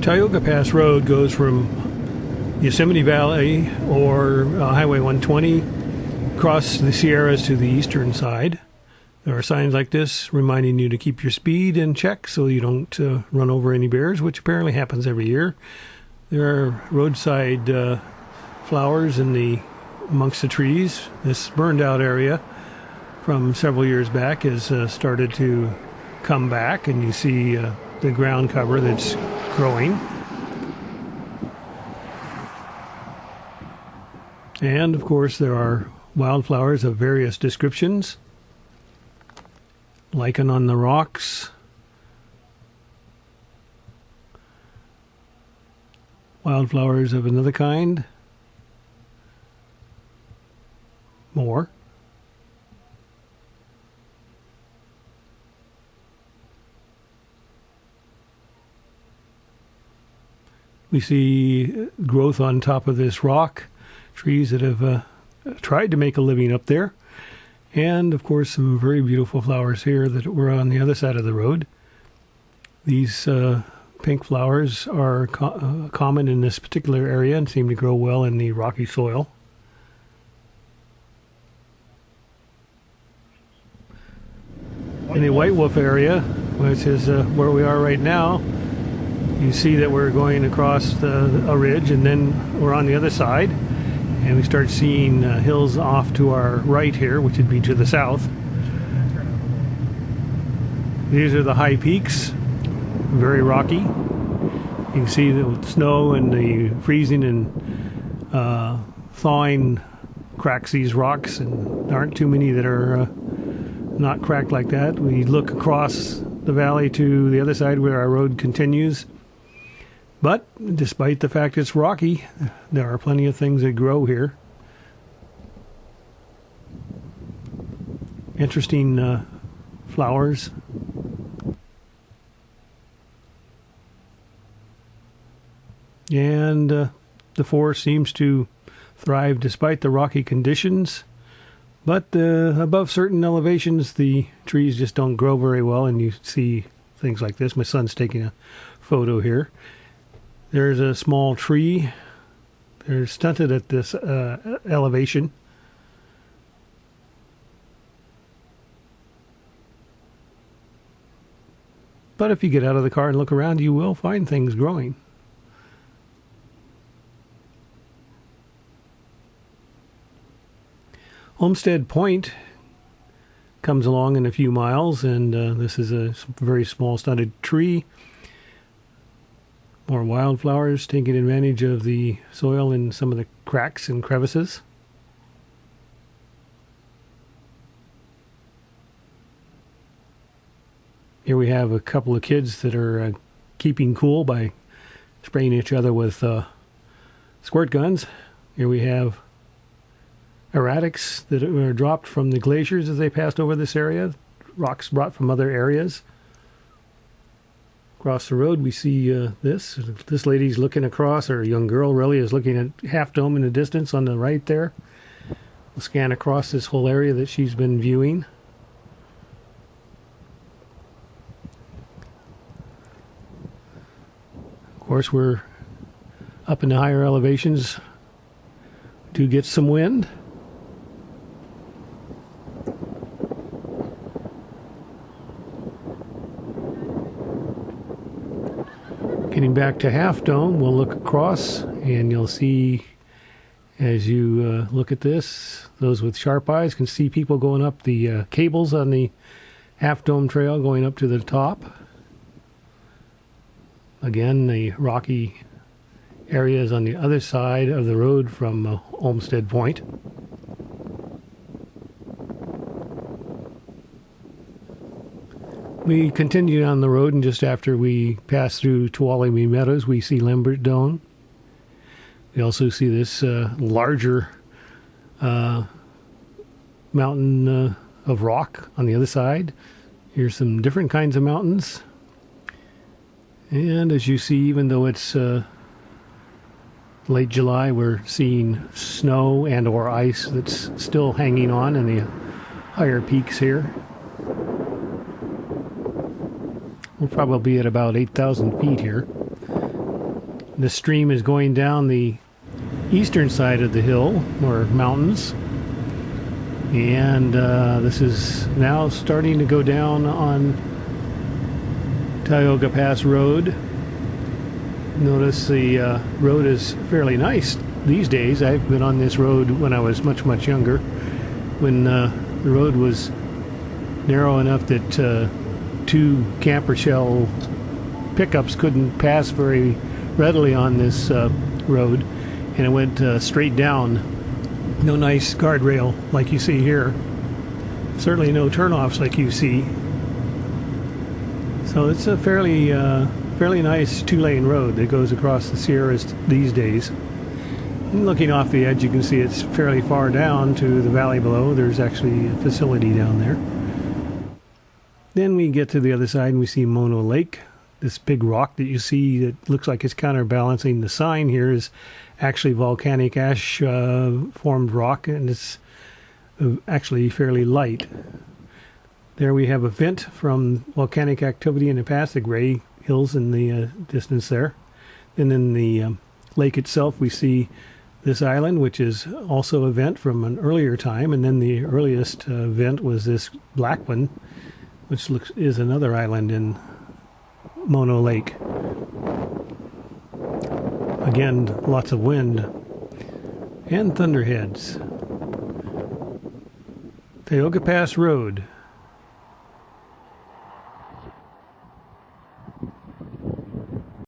Tioga Pass Road goes from Yosemite Valley or Highway 120 across the Sierras to the eastern side. There are signs like this reminding you to keep your speed in check so you don't run over any bears, which apparently happens every year. There are roadside flowers amongst the trees. This burned out area from several years back has started to come back, and you see the ground cover that's growing. And of course there are wildflowers of various descriptions. Lichen on the rocks. Wildflowers of another kind. More. We see growth on top of this rock, trees that have tried to make a living up there, and of course some very beautiful flowers here that were on the other side of the road. These pink flowers are common in this particular area and seem to grow well in the rocky soil. In the White Wolf area, which is where we are right now, you see that we're going across a ridge, and then we're on the other side, and we start seeing hills off to our right here, which would be to the south. These are the high peaks, very rocky. You can see the snow and the freezing and thawing cracks these rocks, and there aren't too many that are not cracked like that. We look across the valley to the other side where our road continues. But despite the fact it's rocky, there are plenty of things that grow here. Interesting flowers. And the forest seems to thrive despite the rocky conditions. But above certain elevations, the trees just don't grow very well, and you see things like this. My son's taking a photo here. There's a small tree. They're stunted at this elevation. But if you get out of the car and look around, you will find things growing. Olmstead Point comes along in a few miles, and this is a very small stunted tree. More wildflowers taking advantage of the soil in some of the cracks and crevices. Here we have a couple of kids that are keeping cool by spraying each other with squirt guns. Here we have erratics that were dropped from the glaciers as they passed over this area, rocks brought from other areas. Across the road we see this lady's looking across, or a young girl really is looking at Half Dome in the distance on the right there. We'll scan across this whole area that she's been viewing. Of course, we're up in the higher elevations to get some wind. Getting back to Half Dome, we'll look across, and you'll see, as you look at this, those with sharp eyes can see people going up the cables on the Half Dome trail going up to the top. Again, the rocky areas on the other side of the road from Olmstead Point. We continued on the road, and just after we pass through Tuolumne Meadows, we see Lembert Dome. We also see this larger mountain of rock on the other side. Here's some different kinds of mountains. And as you see, even though it's late July, we're seeing snow and or ice that's still hanging on in the higher peaks here. We'll probably be at about 8,000 feet here. The stream is going down the eastern side of the hill or mountains, and this is now starting to go down on Tioga Pass Road. Notice the road is fairly nice these days. I've been on this road when I was much younger, when the road was narrow enough that two camper shell pickups couldn't pass very readily on this road, and it went straight down. No nice guardrail like you see here. Certainly no turnoffs like you see. So it's a fairly nice two-lane road that goes across the Sierras these days. And looking off the edge, you can see it's fairly far down to the valley below. There's actually a facility down there. Then we get to the other side and we see Mono Lake. This big rock that you see that looks like it's counterbalancing the sign here is actually volcanic ash formed rock, and it's actually fairly light. There we have a vent from volcanic activity in the past, the gray hills in the distance there. And in the lake itself we see this island, which is also a vent from an earlier time, and then the earliest vent was this black one, which is another island in Mono Lake. Again, lots of wind and thunderheads. Tioga Pass Road.